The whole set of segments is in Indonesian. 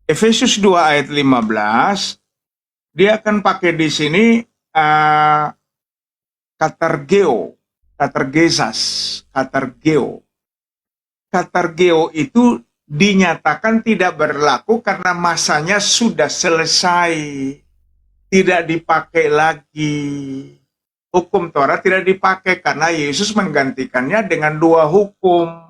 Efesus 2 ayat 15, dia akan pakai di sini katargeo, katargesas, katargeo. Katargeo itu dinyatakan tidak berlaku karena masanya sudah selesai, tidak dipakai lagi. Hukum Taurat tidak dipakai karena Yesus menggantikannya dengan 2 hukum.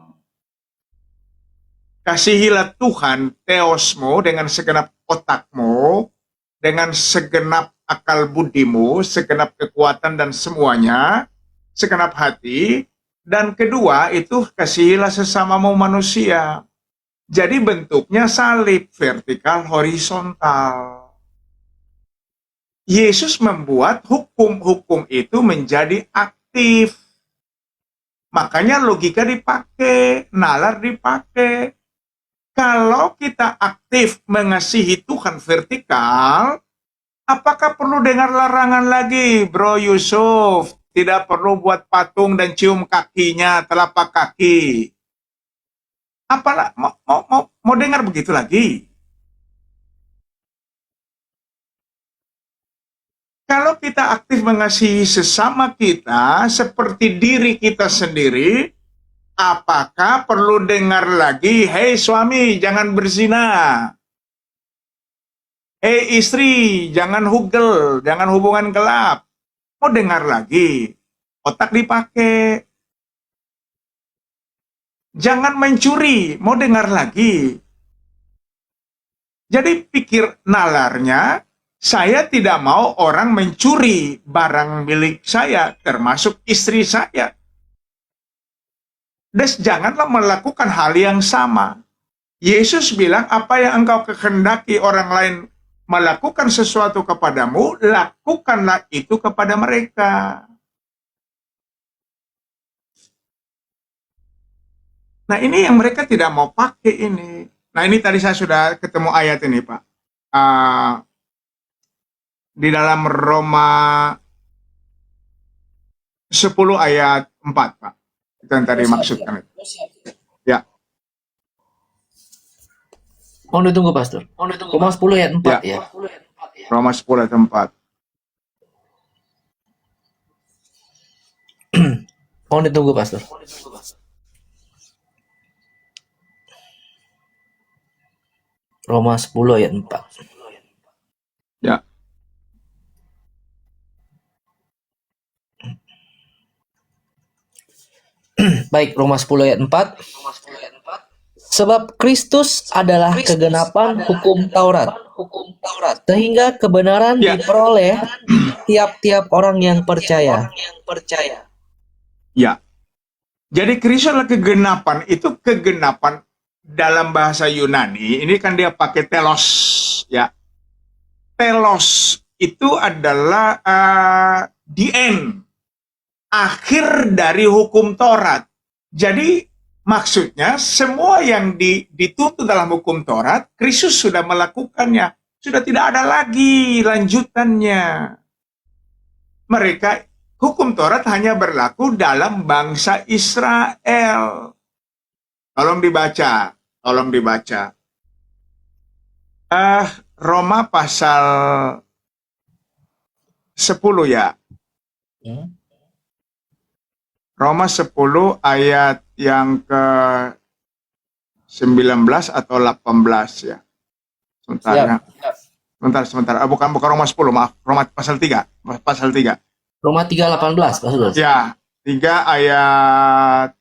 Kasihilah Tuhan, theosmu, dengan segenap otakmu, dengan segenap akal budimu, segenap kekuatan dan semuanya, segenap hati. Dan kedua itu kasihilah sesamamu manusia. Jadi bentuknya salib, vertikal, horizontal. Yesus membuat hukum-hukum itu menjadi aktif. Makanya logika dipakai, nalar dipakai. Kalau kita aktif mengasihi Tuhan vertikal, apakah perlu dengar larangan lagi, Bro Yusuf? Tidak perlu buat patung dan cium kakinya, telapak kaki. Apalah mau dengar begitu lagi? Kalau kita aktif mengasihi sesama kita seperti diri kita sendiri, apakah perlu dengar lagi, hei suami jangan berzina, hei istri jangan hugel, jangan hubungan gelap? Mau dengar lagi? Otak dipakai. Jangan mencuri, mau dengar lagi? Jadi pikir nalarnya, saya tidak mau orang mencuri barang milik saya, termasuk istri saya. Dan janganlah melakukan hal yang sama. Yesus bilang, apa yang engkau kehendaki orang lain melakukan sesuatu kepadamu, lakukanlah itu kepada mereka. Nah ini yang mereka tidak mau pakai ini. Nah ini tadi saya sudah ketemu ayat ini Pak. Di dalam Roma 10 ayat 4 Pak. Itu yang tadi maksudkan. Ya. Mohon ditunggu Pastor. Roma 10 ayat 4 ya. Roma 10 ayat 4. Mohon ditunggu Pastor. Roma 10 ayat 4. Ya. Baik, Roma 10 ayat 4. Sebab Kristus adalah kegenapan hukum Taurat, sehingga kebenaran diperoleh tiap-tiap orang yang percaya. Ya. Jadi Kristus adalah kegenapan, itu kegenapan dalam bahasa Yunani, ini kan dia pakai telos, ya. Telos itu adalah the end, akhir dari hukum Taurat. Jadi maksudnya semua yang dituntut dalam hukum Taurat, Kristus sudah melakukannya, sudah tidak ada lagi lanjutannya. Mereka, hukum Taurat hanya berlaku dalam bangsa Israel. Tolong dibaca. Roma pasal 10 ya. Roma 10 ayat yang ke 19 atau 18 ya. Sebentar. Bukan Roma 10, maaf. Roma pasal 3. Roma 3:18, Pastor. Ya, 3 ayat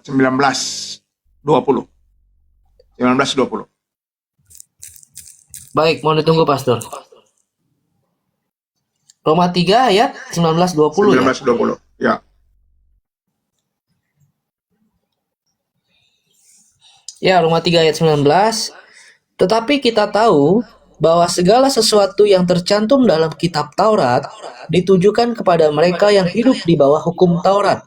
19-20. Baik, mohon ditunggu Pastor. Roma 3 ayat 19-20 ya. 19-20. Ya. Ya, Roma 3 ayat 19. Tetapi kita tahu bahwa segala sesuatu yang tercantum dalam kitab Taurat ditujukan kepada mereka yang hidup di bawah hukum Taurat,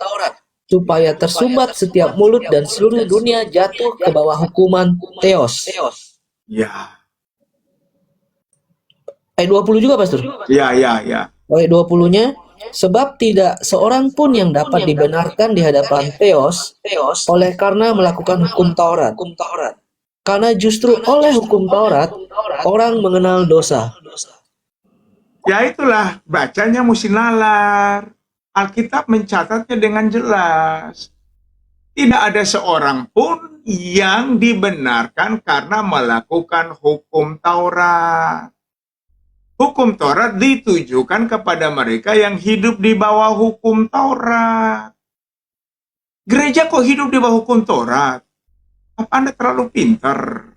supaya tersumbat setiap mulut dan seluruh dunia jatuh ke bawah hukuman Theos. Ya. Ayat 20 juga, Pastor? Ya. Ayat 20-nya, sebab tidak seorang pun yang dapat dibenarkan di hadapan Theos oleh karena melakukan hukum Taurat. Karena justru oleh hukum Taurat, orang mengenal dosa. Ya itulah, bacanya mesti nalar. Alkitab mencatatnya dengan jelas. Tidak ada seorang pun yang dibenarkan karena melakukan hukum Taurat. Hukum Taurat ditujukan kepada mereka yang hidup di bawah hukum Taurat. Gereja kok hidup di bawah hukum Taurat? Apa Anda terlalu pintar?